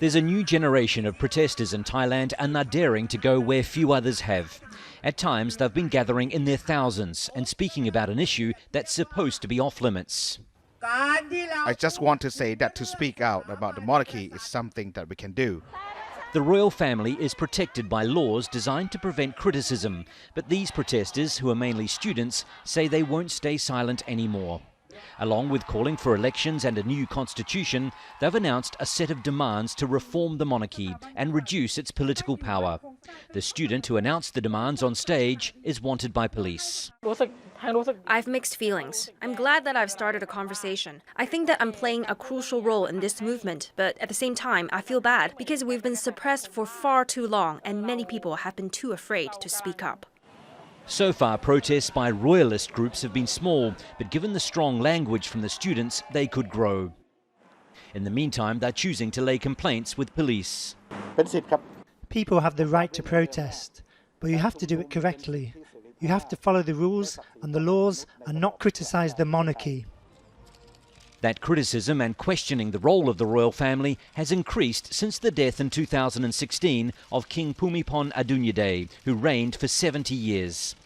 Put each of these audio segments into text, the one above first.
There's a new generation of protesters in Thailand and they're daring to go where few others have. At times they've been gathering in their thousands and speaking about an issue that's supposed to be off limits. I just want to say that to speak out about the monarchy is something that we can do. The royal family is protected by laws designed to prevent criticism, but these protesters, who are mainly students, say they won't stay silent anymore. Along with calling for elections and a new constitution, they've announced a set of demands to reform the monarchy and reduce its political power. The student who announced the demands on stage is wanted by police. I've mixed feelings. I'm glad that I've started a conversation. I think that I'm playing a crucial role in this movement, but at the same time, I feel bad because we've been suppressed for far too long and many people have been too afraid to speak up. So far, protests by royalist groups have been small, but given the strong language from the students, they could grow. In the meantime, they're choosing to lay complaints with police. People have the right to protest, but you have to do it correctly. You have to follow the rules and the laws and not criticise the monarchy. That criticism and questioning the role of the royal family has increased since the death in 2016 of King Bhumibol Adulyadej, who reigned for 70 years.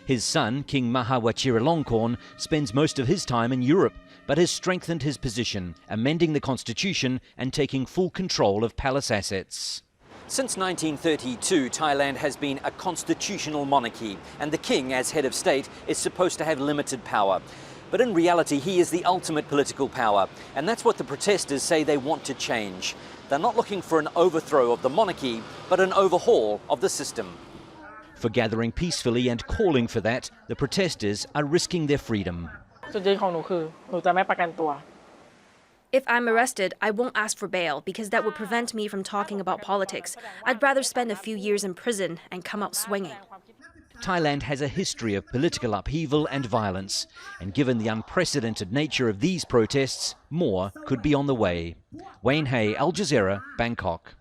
His son, King Maha Vajiralongkorn, spends most of his time in Europe, but has strengthened his position, amending the constitution and taking full control of palace assets. Since 1932, Thailand has been a constitutional monarchy, and the king, as head of state, is supposed to have limited power. But in reality, he is the ultimate political power, and that's what the protesters say they want to change. They're not looking for an overthrow of the monarchy, but an overhaul of the system. For gathering peacefully and calling for that, the protesters are risking their freedom. If I'm arrested, I won't ask for bail because that would prevent me from talking about politics. I'd rather spend a few years in prison and come out swinging. Thailand has a history of political upheaval and violence, and given the unprecedented nature of these protests, more could be on the way. Wayne Hay, Al Jazeera, Bangkok.